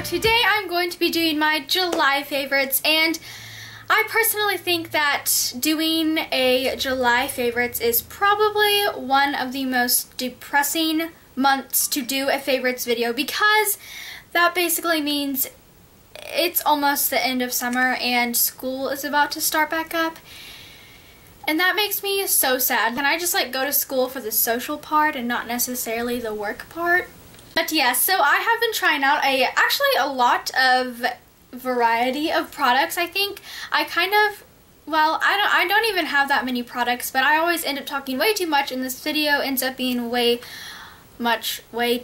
So today I'm going to be doing my July favorites, and I personally think that doing a July favorites is probably one of the most depressing months to do a favorites video, because that basically means it's almost the end of summer and school is about to start back up. And that makes me so sad. Can I just like go to school for the social part and not necessarily the work part? But yeah, so I have been trying out actually a lot of variety of products. I think I kind of, well, I don't even have that many products, but I always end up talking way too much, and this video ends up being way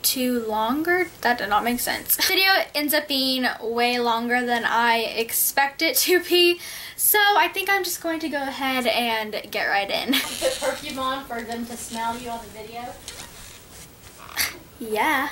too longer. That did not make sense. This video ends up being way longer than I expect it to be, so I think I'm just going to go ahead and get right in. Put perfume on for them to smell you on the video? Yeah.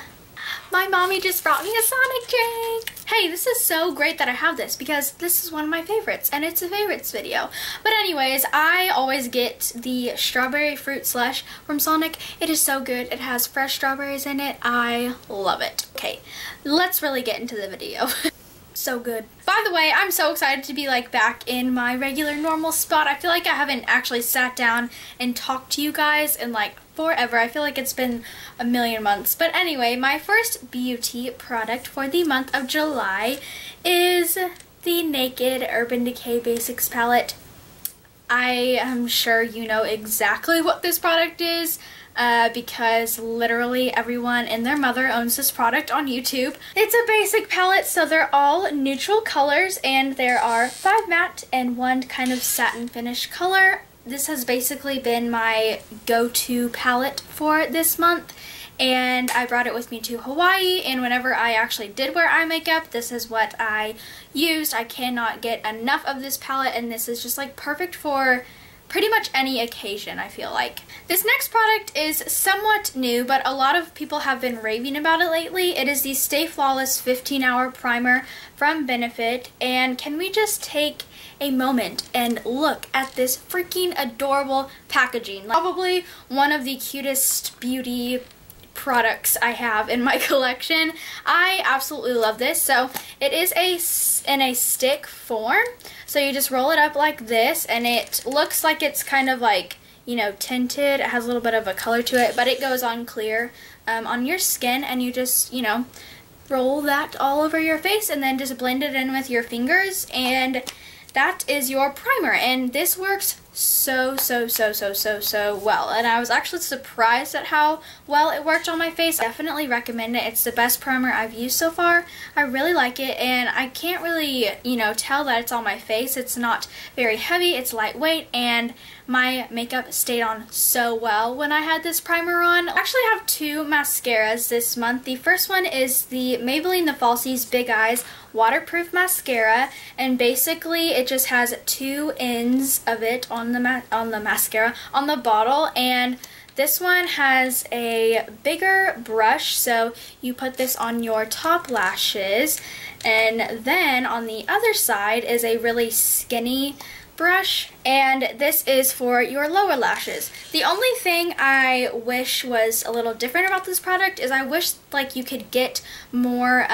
My mommy just brought me a Sonic drink. Hey, this is so great that I have this, because this is one of my favorites and it's a favorites video. But anyways, I always get the strawberry fruit slush from Sonic. It is so good. It has fresh strawberries in it. I love it. Okay, let's really get into the video. So good. By the way, I'm so excited to be like back in my regular normal spot. I feel like I haven't actually sat down and talked to you guys in like forever. I feel like it's been a million months. But anyway, my first beauty product for the month of July is the Naked Urban Decay Basics palette. I am sure you know exactly what this product is, because literally everyone and their mother owns this product on YouTube. It's a basic palette, so they're all neutral colors, and there are 5 matte and 1 kind of satin finish color. This has basically been my go-to palette for this month, and I brought it with me to Hawaii, and whenever I actually did wear eye makeup, this is what I used. I cannot get enough of this palette, and this is just like perfect for pretty much any occasion, I feel like. This next product is somewhat new, but a lot of people have been raving about it lately. It is the Stay Flawless 15-Hour Primer from Benefit, and can we just take a moment and look at this freaking adorable packaging? Probably one of the cutest beauty products I have in my collection. I absolutely love this. So it is in a stick form, so you just roll it up like this, and it looks like it's kind of like, you know, tinted. It has a little bit of a color to it, but it goes on clear on your skin, and you just, you know, roll that all over your face and then just blend it in with your fingers, and that is your primer. And this works so well, and I was actually surprised at how well it worked on my face. I definitely recommend it. It's the best primer I've used so far. I really like it, and I can't really, you know, tell that it's on my face. It's not very heavy, it's lightweight, and my makeup stayed on so well when I had this primer on. I actually have 2 mascaras this month. The first one is the Maybelline The Falsies Big Eyes Waterproof Mascara, and basically it just has 2 ends of it on the mascara on the bottle, and this one has a bigger brush, so you put this on your top lashes, and then on the other side is a really skinny brush, and this is for your lower lashes. The only thing I wish was a little different about this product is I wish like you could get more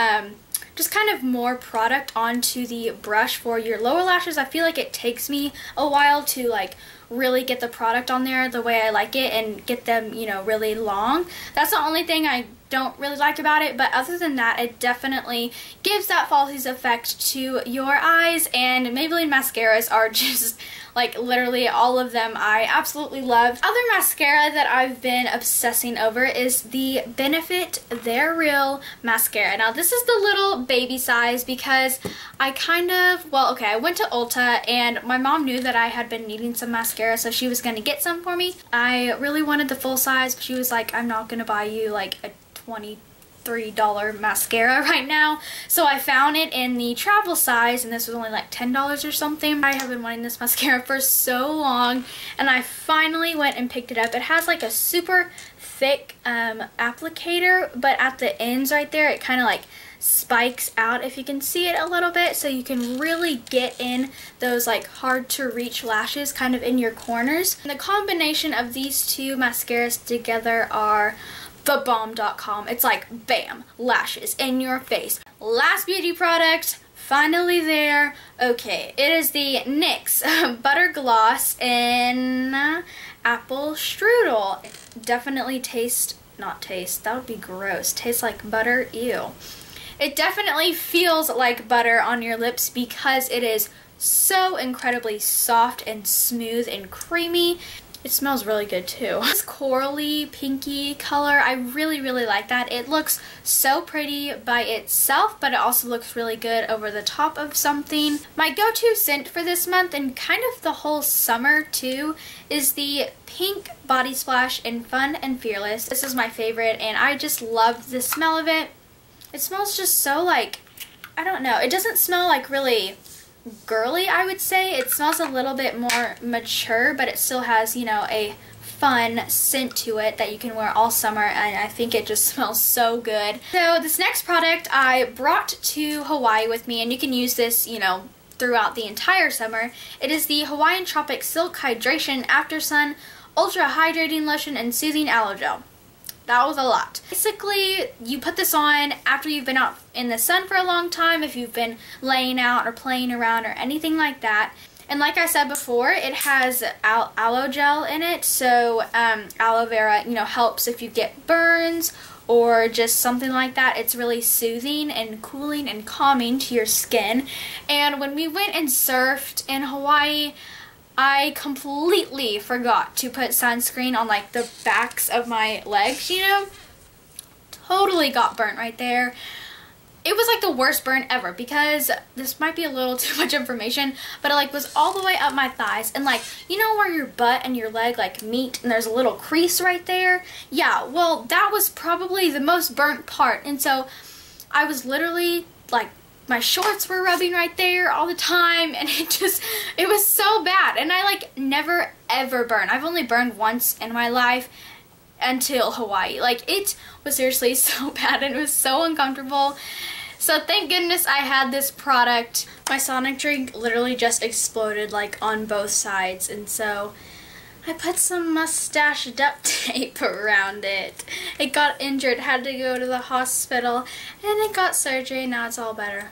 just kind of more product onto the brush for your lower lashes. I feel like it takes me a while to like really get the product on there the way I like it and get them, you know, really long. That's the only thing I don't really like about it, but other than that, it definitely gives that Falsies effect to your eyes, and Maybelline mascaras are just like literally all of them I absolutely love. Other mascara that I've been obsessing over is the Benefit They're Real mascara. Now this is the little baby size, because I kind of, well, okay, I went to Ulta and my mom knew that I had been needing some mascara, so she was going to get some for me. I really wanted the full size, but she was like, I'm not going to buy you like a $23 mascara right now. So I found it in the travel size, and this was only like $10 or something. I have been wanting this mascara for so long, and I finally went and picked it up. It has like a super thick applicator, but at the ends right there, it kind of like spikes out, if you can see it a little bit, so you can really get in those like hard to reach lashes kind of in your corners. And the combination of these two mascaras together are thebomb.com. It's like bam, lashes in your face. Last beauty product, finally there. Okay, it is the NYX Butter Gloss in Apple Strudel. Definitely that would be gross. Tastes like butter, ew. It definitely feels like butter on your lips because it is so incredibly soft and smooth and creamy. It smells really good too. This corally pinky color, I really like that. It looks so pretty by itself, but it also looks really good over the top of something. My go-to scent for this month and kind of the whole summer too is the Pink Body Splash in Fun and Fearless. This is my favorite and I just love the smell of it. It smells just so like, I don't know, it doesn't smell like really girly, I would say. It smells a little bit more mature, but it still has, you know, a fun scent to it that you can wear all summer, and I think it just smells so good. So this next product I brought to Hawaii with me, and you can use this, you know, throughout the entire summer. It is the Hawaiian Tropic Silk Hydration After Sun Ultra Hydrating Lotion and Soothing Aloe Gel. That was a lot. Basically, you put this on after you've been out in the sun for a long time, if you've been laying out or playing around or anything like that. And like I said before, it has aloe gel in it, so aloe vera, you know, helps if you get burns or just something like that. It's really soothing and cooling and calming to your skin. And when we went and surfed in Hawaii, I completely forgot to put sunscreen on like the backs of my legs, you know. Totally got burnt right there. It was like the worst burn ever because this might be a little too much information, but it like was all the way up my thighs, and like, you know where your butt and your leg like meet and there's a little crease right there? Yeah, well, that was probably the most burnt part. And so I was literally like, my shorts were rubbing right there all the time, and it was so bad. And I like never ever burn. I've only burned once in my life until Hawaii. Like, it was seriously so bad and it was so uncomfortable. So thank goodness I had this product. My Sonic drink literally just exploded like on both sides, and so I put some mustache duct tape around it. It got injured, had to go to the hospital, and it got surgery. Now it's all better.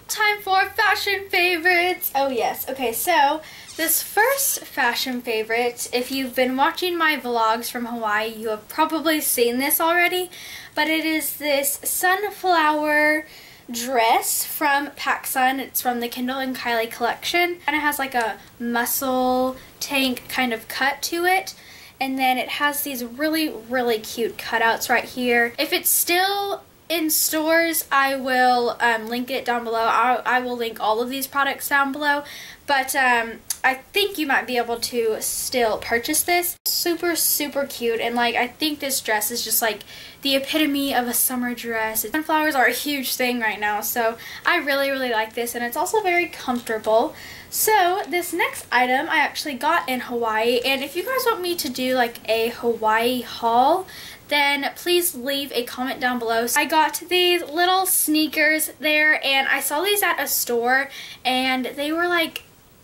Time for fashion favorites. Oh yes, okay, so this first fashion favorite, if you've been watching my vlogs from Hawaii, you have probably seen this already, but it is this sunflower dress from PacSun. It's from the Kendall and Kylie collection, and it has like a muscle tank kind of cut to it, and then it has these really cute cutouts right here. If it's still in stores, I will link it down below. I will link all of these products down below, but I think you might be able to still purchase this. Super cute, and like, I think this dress is just like the epitome of a summer dress. Sunflowers are a huge thing right now, so I really like this, and it's also very comfortable. So this next item I actually got in Hawaii, and if you guys want me to do like a Hawaii haul, then please leave a comment down below. I got these little sneakers there, and I saw these at a store, and they were like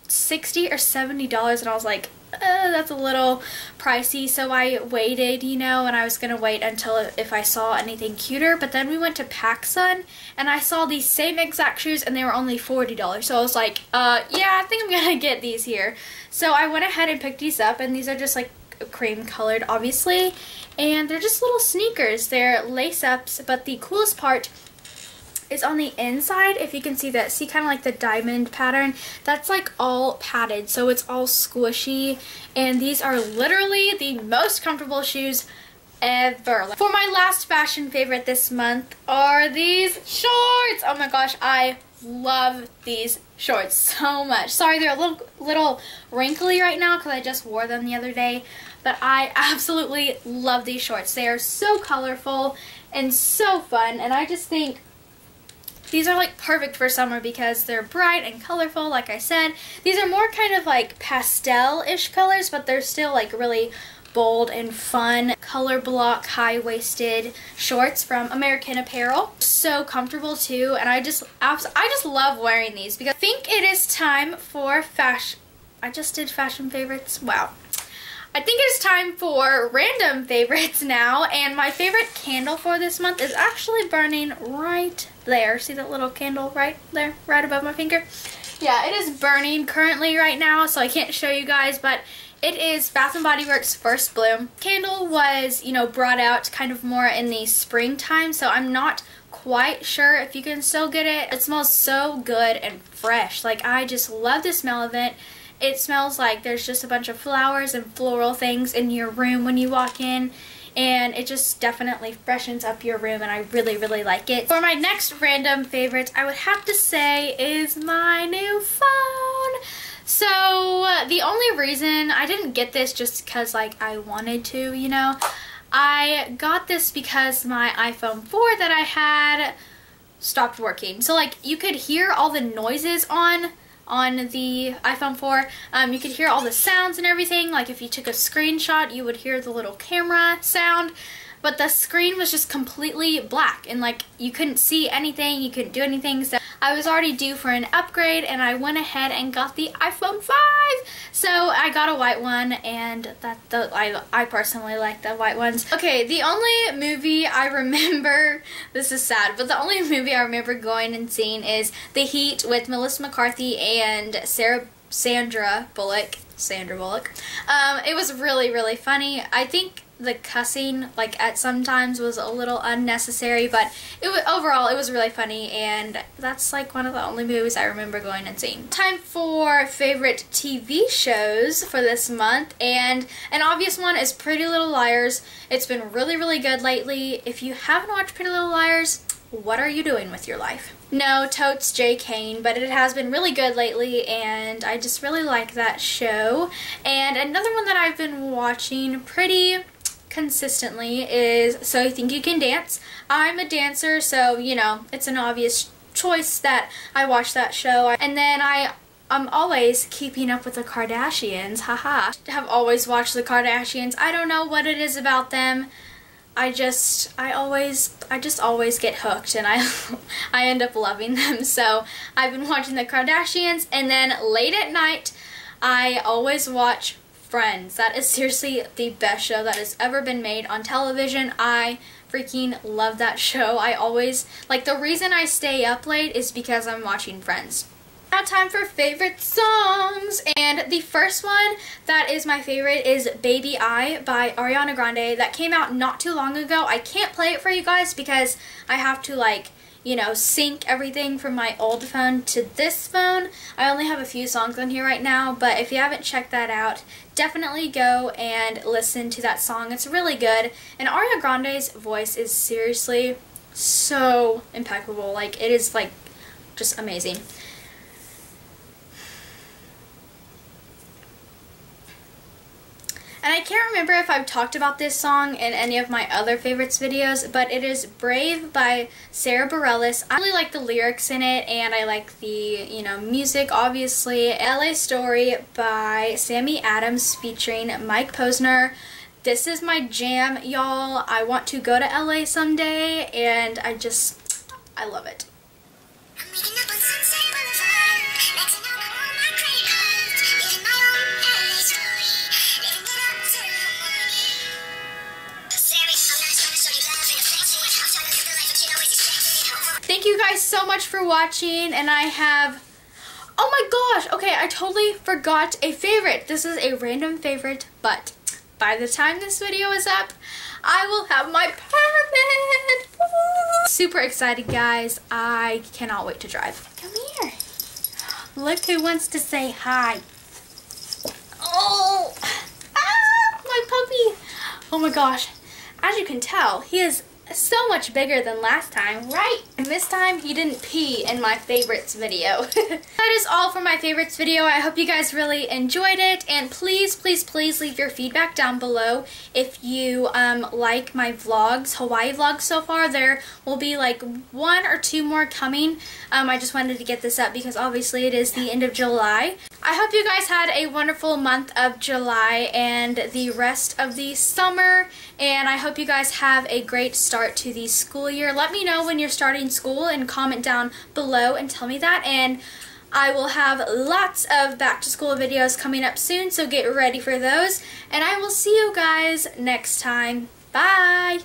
$60 or $70, and I was like, that's a little pricey. So I waited, you know, and I was gonna wait until if I saw anything cuter. But then we went to PacSun, and I saw these same exact shoes, and they were only $40. So I was like, yeah, I think I'm gonna get these here. So I went ahead and picked these up, and these are just like cream colored, obviously, and they're just little sneakers. They're lace ups, but the coolest part is on the inside. If you can see that, see kind of like the diamond pattern, that's like all padded, so it's all squishy, and these are literally the most comfortable shoes ever. For my last fashion favorite this month are these shorts. Oh my gosh, I love these shorts so much. Sorry, they're a little wrinkly right now because I just wore them the other day, but I absolutely love these shorts. They are so colorful and so fun, and I just think these are like perfect for summer because they're bright and colorful. Like I said, these are more kind of like pastel-ish colors, but they're still like really bold and fun color block high-waisted shorts from American Apparel. So comfortable too, and I just love wearing these because I think it is time for fashion. I just did fashion favorites. Wow. I think it's time for random favorites now, and my favorite candle for this month is actually burning right there. See that little candle right there, right above my finger? Yeah, it is burning currently right now, so I can't show you guys, but it is Bath & Body Works First Bloom. Candle was, you know, brought out kind of more in the springtime, so I'm not quite sure if you can still get it. It smells so good and fresh. Like, I just love the smell of it. It smells like there's just a bunch of flowers and floral things in your room when you walk in, and it just definitely freshens up your room, and I really, really like it. For my next random favorite, I would have to say is my new phone. So the only reason I didn't get this just because like I wanted to, you know, I got this because my iPhone 4 that I had stopped working. So like you could hear all the noises on the iPhone 4. You could hear all the sounds and everything. Like if you took a screenshot, you would hear the little camera sound, but the screen was just completely black, and like you couldn't see anything, you couldn't do anything. So I was already due for an upgrade, and I went ahead and got the iPhone 5. So I got a white one, and I personally like the white ones. Okay, the only movie I remember, this is sad, but the only movie I remember going and seeing is The Heat with Melissa McCarthy and Sandra Bullock. It was really, really funny. I think the cussing, like, at sometimes was a little unnecessary, but overall it was really funny, and that's like one of the only movies I remember going and seeing. Time for favorite TV shows for this month, and an obvious one is Pretty Little Liars. It's been really, really good lately. If you haven't watched Pretty Little Liars, what are you doing with your life? No, totes Jay Kane, but it has been really good lately, and I just really like that show. And another one that I've been watching pretty consistently is So You Think You Can Dance. I'm a dancer, so, you know, it's an obvious choice that I watch that show. And then I'm always keeping up with the Kardashians, haha. Have always watched the Kardashians. I don't know what it is about them. I just always get hooked, and I end up loving them. So I've been watching the Kardashians, and then late at night I always watch Friends. That is seriously the best show that has ever been made on television. I freaking love that show. I always, like, the reason I stay up late is because I'm watching Friends. Now time for favorite songs, and the first one that is my favorite is Baby I by Ariana Grande. That came out not too long ago. I can't play it for you guys because I have to, like, you know, sync everything from my old phone to this phone. I only have a few songs on here right now, but if you haven't checked that out, definitely go and listen to that song. It's really good, and Ariana Grande's voice is seriously so impeccable. Like, it is, like, just amazing. And I can't remember if I've talked about this song in any of my other favorites videos, but it is Brave by Sara Bareilles. I really like the lyrics in it, and I like the, you know, music, obviously. LA Story by Sammy Adams featuring Mike Posner. This is my jam, y'all. I want to go to LA someday, and I love it. Thank you guys so much for watching, and I have, oh my gosh, okay, I totally forgot a favorite. This is a random favorite, but by the time this video is up, I will have my permit. Woo! Super excited, guys. I cannot wait to drive. Come here. Look who wants to say hi. Oh, ah, my puppy. Oh my gosh. As you can tell, he is so much bigger than last time, right? And this time he didn't pee in my favorites video. That is all for my favorites video. I hope you guys really enjoyed it, and please, please, please leave your feedback down below if you like my vlogs, Hawaii vlogs so far. There will be like 1 or 2 more coming. I just wanted to get this up because obviously it is the end of July. I hope you guys had a wonderful month of July and the rest of the summer, and I hope you guys have a great start to the school year. Let me know when you're starting school and comment down below and tell me that, and I will have lots of back to school videos coming up soon, so get ready for those, and I will see you guys next time. Bye!